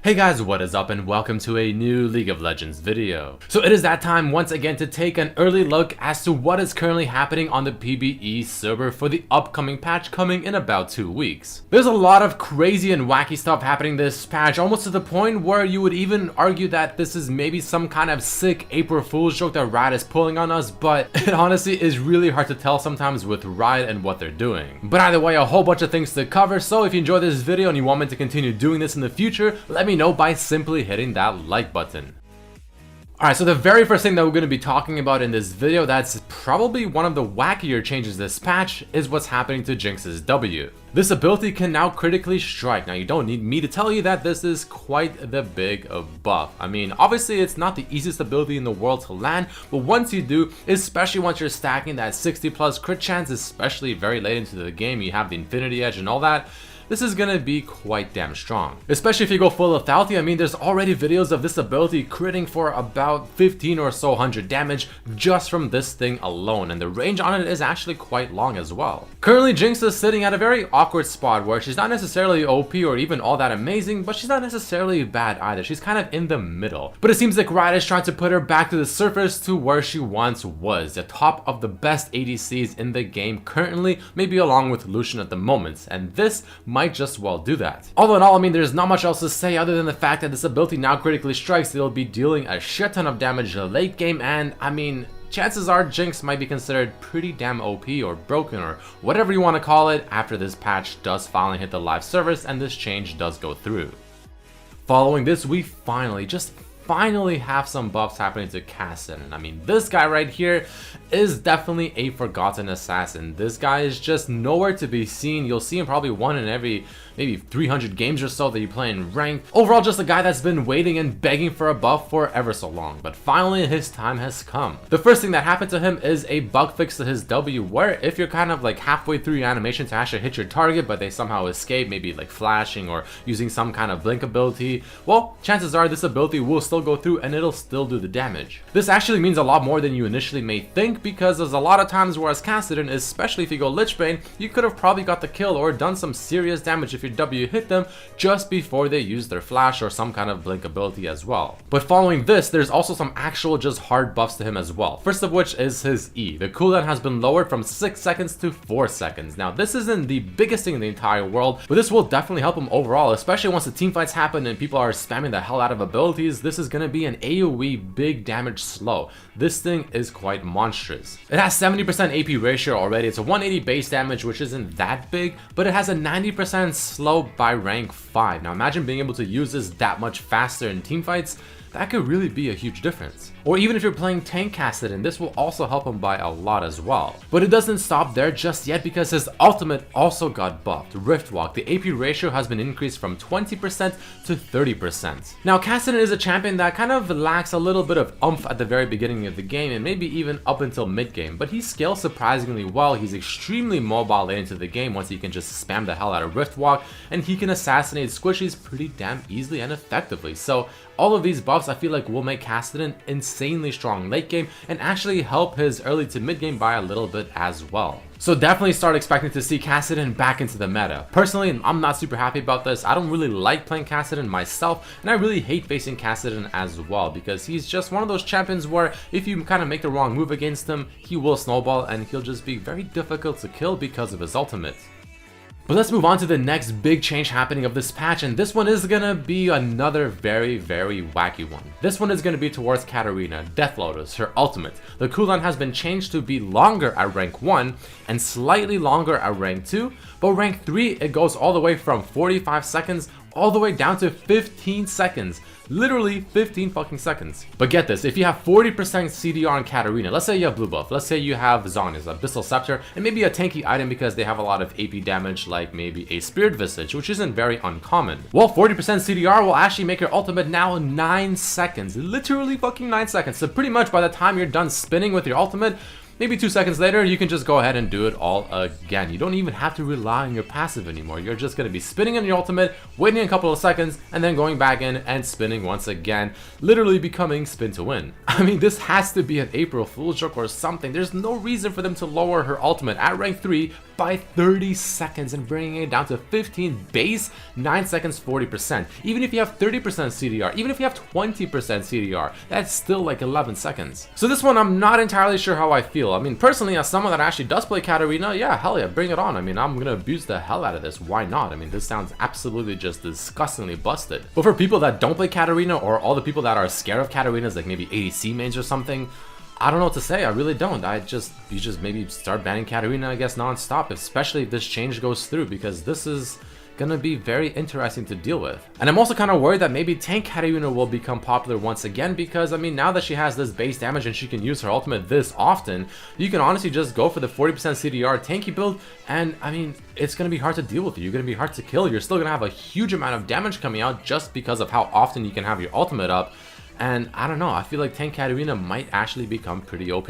Hey guys, what is up and welcome to a new League of Legends video. So it is that time once again to take an early look as to what is currently happening on the PvE server for the upcoming patch coming in about 2 weeks. There's a lot of crazy and wacky stuff happening this patch, almost to the point where you would even argue that this is maybe some kind of sick April Fool's joke that Riot is pulling on us, but it honestly is really hard to tell sometimes with Riot and what they're doing. But either way, a whole bunch of things to cover, so if you enjoyed this video and you want me to continue doing this in the future, let me know by simply hitting that like button. Alright, so the very first thing that we're going to be talking about in this video that's probably one of the wackier changes this patch is what's happening to Jinx's W. This ability can now critically strike. Now you don't need me to tell you that this is quite the big buff. I mean, obviously it's not the easiest ability in the world to land, but once you do, especially once you're stacking that 60+ crit chance, especially very late into the game, you have the Infinity Edge and all that, this is gonna be quite damn strong. Especially if you go full lethality. I mean, there's already videos of this ability critting for about 15 or so hundred damage just from this thing alone, and the range on it is actually quite long as well. Currently, Jinx is sitting at a very awkward spot where she's not necessarily OP or even all that amazing, but she's not necessarily bad either. She's kind of in the middle. But it seems like Riot is trying to put her back to the surface to where she once was, the top of the best ADCs in the game currently, maybe along with Lucian at the moment, and this might just well do that. Although in all, I mean, there's not much else to say other than the fact that this ability now critically strikes. It'll be dealing a shit ton of damage late game, and I mean, chances are Jinx might be considered pretty damn OP or broken or whatever you want to call it after this patch does finally hit the live service and this change does go through. Following this, we finally have some buffs happening to KASSADIN. I mean, this guy right here is definitely a forgotten assassin. This guy is just nowhere to be seen. You'll see him probably one in every maybe 300 games or so that you play in ranked. Overall, just a guy that's been waiting and begging for a buff for ever so long, but finally his time has come. The first thing that happened to him is a bug fix to his W, where if you're kind of like halfway through your animation to actually hit your target, but they somehow escape, maybe like flashing or using some kind of blink ability, well, chances are this ability will still go through and it'll still do the damage. This actually means a lot more than you initially may think, because there's a lot of times where as KASSADIN, especially if you go Lich Bane, you could have probably got the kill or done some serious damage if your W hit them just before they use their flash or some kind of blink ability as well. But following this, there's also some actual just hard buffs to him as well. First of which is his E. The cooldown has been lowered from 6 seconds to 4 seconds. Now this isn't the biggest thing in the entire world, but this will definitely help him overall, especially once the team fights happen and people are spamming the hell out of abilities. This is going to be an AoE big damage slow. This thing is quite monstrous. It has 70% AP ratio already. It's a 180 base damage, which isn't that big, but it has a 90% slow by rank 5. Now imagine being able to use this that much faster in team fights. That could really be a huge difference. Or even if you're playing tank KASSADIN, this will also help him by a lot as well. But it doesn't stop there just yet, because his ultimate also got buffed, Rift Walk. The AP ratio has been increased from 20% to 30%. Now KASSADIN is a champion that kind of lacks a little bit of oomph at the very beginning of the game and maybe even up until mid game, but he scales surprisingly well. He's extremely mobile late into the game once he can just spam the hell out of Rift Walk, and he can assassinate squishies pretty damn easily and effectively. So all of these buffs I feel like will make KASSADIN insanely strong late game and actually help his early to mid game by a little bit as well. So definitely start expecting to see KASSADIN back into the meta. Personally, I'm not super happy about this. I don't really like playing KASSADIN myself, and I really hate facing KASSADIN as well, because he's just one of those champions where if you kind of make the wrong move against him, he will snowball and he'll just be very difficult to kill because of his ultimate. But let's move on to the next big change happening of this patch, and this one is gonna be another very wacky one. This one is gonna be towards Katarina, Death Lotus, her ultimate. The cooldown has been changed to be longer at rank 1 and slightly longer at rank 2, but rank 3 it goes all the way from 45 seconds all the way down to 15 seconds. Literally 15 fucking seconds. But get this, if you have 40% CDR on Katarina, let's say you have blue buff, let's say you have Zhonya's Abyssal Scepter, and maybe a tanky item because they have a lot of AP damage like maybe a Spirit Visage, which isn't very uncommon. Well, 40% CDR will actually make your ultimate now 9 seconds. Literally fucking 9 seconds. So pretty much by the time you're done spinning with your ultimate, maybe 2 seconds later, you can just go ahead and do it all again. You don't even have to rely on your passive anymore. You're just going to be spinning in your ultimate, waiting a couple of seconds, and then going back in and spinning once again, literally becoming spin to win. I mean, this has to be an April Fool's joke or something. There's no reason for them to lower her ultimate at rank 3 by 30 seconds and bringing it down to 15 base, 9 seconds, 40%. Even if you have 30% CDR, even if you have 20% CDR, that's still like 11 seconds. So this one, I'm not entirely sure how I feel. I mean, personally, as someone that actually does play Katarina, yeah, hell yeah, bring it on. I mean, I'm gonna abuse the hell out of this. Why not? I mean, this sounds absolutely just disgustingly busted. But for people that don't play Katarina, or all the people that are scared of Katarinas, like maybe ADC mains or something, I don't know what to say. I really don't. You just maybe start banning Katarina, I guess, non-stop, especially if this change goes through, because this is gonna be very interesting to deal with. And I'm also kind of worried that maybe tank Katarina will become popular once again, because I mean, now that she has this base damage and she can use her ultimate this often, you can honestly just go for the 40% CDR tanky build, and I mean, it's gonna be hard to deal with you. You're gonna be hard to kill. You're still gonna have a huge amount of damage coming out just because of how often you can have your ultimate up. And I don't know, I feel like tank Katarina might actually become pretty OP.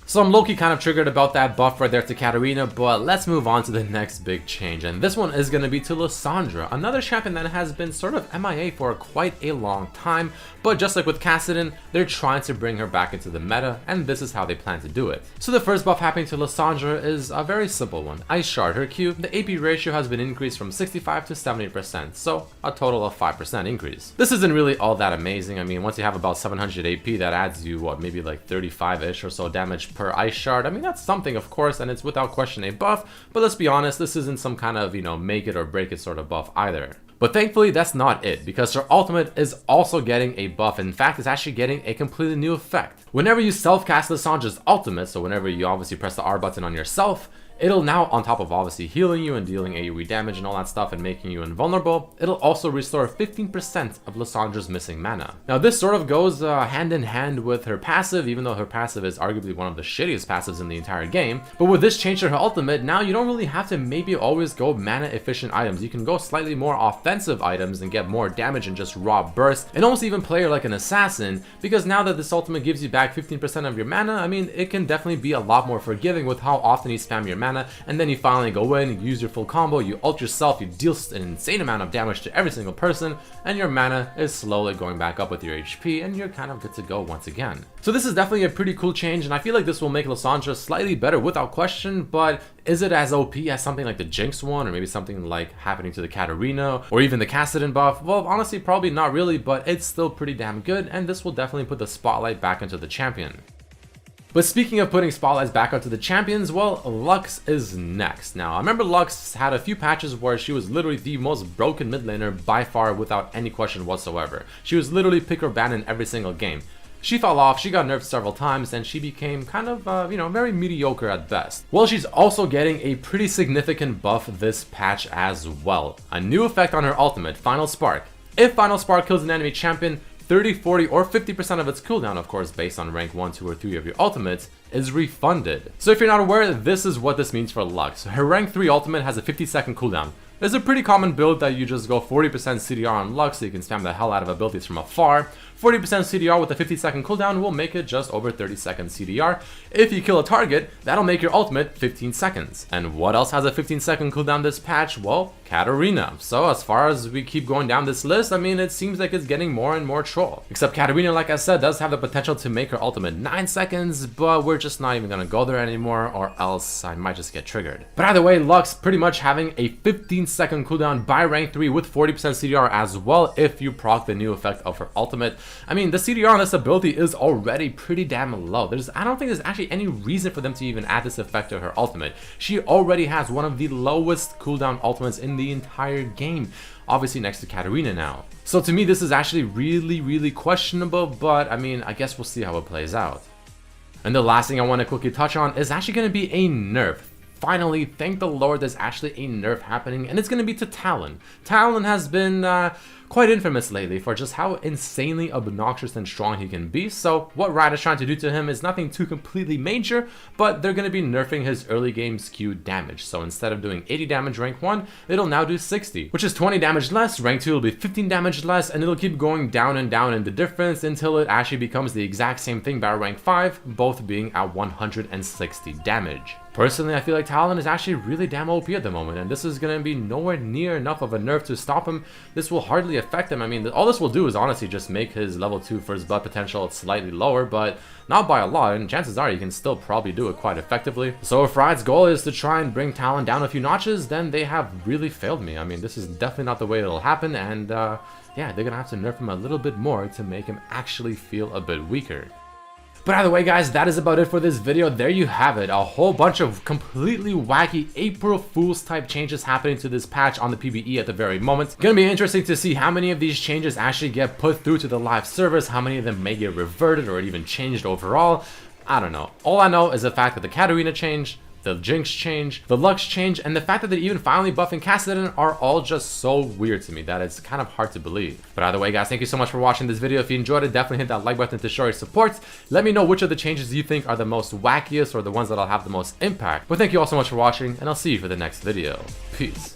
So I'm low-key kind of triggered about that buff right there to Katarina, but let's move on to the next big change, and this one is going to be to Lissandra, another champion that has been sort of MIA for quite a long time, but just like with KASSADIN, they're trying to bring her back into the meta, and this is how they plan to do it. So the first buff happening to Lissandra is a very simple one. Ice Shard, her Q, the AP ratio has been increased from 65 to 70%, so a total of 5% increase. This isn't really all that amazing. I mean, once you have about 700 AP, that adds you, what, maybe like 35-ish or so damage per Ice Shard. I mean, that's something, of course, and it's without question a buff, but let's be honest, this isn't some kind of, you know, make it or break it sort of buff either. But thankfully, that's not it, because her ultimate is also getting a buff. In fact, it's actually getting a completely new effect. Whenever you self-cast Lissandra's ultimate, so whenever you obviously press the R button on yourself, it'll now, on top of obviously healing you and dealing AoE damage and all that stuff and making you invulnerable, it'll also restore 15% of Lissandra's missing mana. Now this sort of goes hand in hand with her passive, even though her passive is arguably one of the shittiest passives in the entire game. But with this change to her ultimate, now you don't really have to maybe always go mana efficient items. You can go slightly more offensive items and get more damage and just raw burst, and almost even play her like an assassin, because now that this ultimate gives you back 15% of your mana, I mean, it can definitely be a lot more forgiving with how often you spam your mana. And then you finally go in, you use your full combo, you ult yourself, you deal an insane amount of damage to every single person, and your mana is slowly going back up with your HP, and you're kind of good to go once again. So this is definitely a pretty cool change, and I feel like this will make Lissandra slightly better without question, but is it as OP as something like the Jinx one, or maybe something like happening to the Katarina, or even the KASSADIN buff? Well, honestly, probably not really, but it's still pretty damn good, and this will definitely put the spotlight back into the champion. But speaking of putting spotlights back onto the champions, well, Lux is next. Now, I remember Lux had a few patches where she was literally the most broken mid laner by far without any question whatsoever. She was literally pick or ban in every single game. She fell off, she got nerfed several times, and she became kind of, you know, very mediocre at best. Well, she's also getting a pretty significant buff this patch as well. A new effect on her ultimate, Final Spark. If Final Spark kills an enemy champion, 30, 40, or 50% of its cooldown, of course, based on rank 1, 2, or 3 of your ultimates, is refunded. So if you're not aware, this is what this means for Lux. Her rank 3 ultimate has a 50-second cooldown. It's a pretty common build that you just go 40% CDR on Lux so you can spam the hell out of abilities from afar. 40% CDR with a 50-second cooldown will make it just over 30 seconds CDR. If you kill a target, that'll make your ultimate 15 seconds. And what else has a 15-second cooldown this patch? Well, Katarina. So as far as we keep going down this list, I mean, it seems like it's getting more and more troll. Except Katarina, like I said, does have the potential to make her ultimate 9 seconds, but we're just not even gonna go there anymore, or else I might just get triggered. But either way, Lux pretty much having a 15-second cooldown by rank 3 with 40% CDR as well if you proc the new effect of her ultimate. I mean, the CDR on this ability is already pretty damn low. I don't think there's actually any reason for them to even add this effect to her ultimate. She already has one of the lowest cooldown ultimates in the entire game, obviously next to Katarina now. So to me, this is actually really questionable, but I mean, I guess we'll see how it plays out. And the last thing I want to quickly touch on is actually going to be a nerf. Finally, thank the Lord, there's actually a nerf happening, and it's going to be to Talon. Talon has been quite infamous lately for just how insanely obnoxious and strong he can be, so what Riot is trying to do to him is nothing too completely major, but they're going to be nerfing his early game skew damage. So instead of doing 80 damage rank 1, it'll now do 60, which is 20 damage less, rank 2 will be 15 damage less, and it'll keep going down and down in the difference until it actually becomes the exact same thing by rank 5, both being at 160 damage. Personally, I feel like Talon is actually really damn OP at the moment, and this is going to be nowhere near enough of a nerf to stop him. This will hardly affect him. I mean, all this will do is honestly just make his level 2 first blood potential slightly lower, but not by a lot, and chances are you can still probably do it quite effectively. So if Riot's goal is to try and bring Talon down a few notches, then they have really failed me. I mean, this is definitely not the way it'll happen, and yeah, they're going to have to nerf him a little bit more to make him actually feel a bit weaker. But either way, guys, that is about it for this video. There you have it. A whole bunch of completely wacky April Fool's type changes happening to this patch on the PBE at the very moment. Gonna be interesting to see how many of these changes actually get put through to the live servers, how many of them may get reverted or even changed overall. I don't know. All I know is the fact that the Katarina changed, the Jinx change, the Lux change, and the fact that they're even finally buffing KASSADIN are all just so weird to me that it's kind of hard to believe. But either way, guys, thank you so much for watching this video. If you enjoyed it, definitely hit that like button to show your support. Let me know which of the changes you think are the most wackiest or the ones that'll have the most impact. But thank you all so much for watching, and I'll see you for the next video. Peace.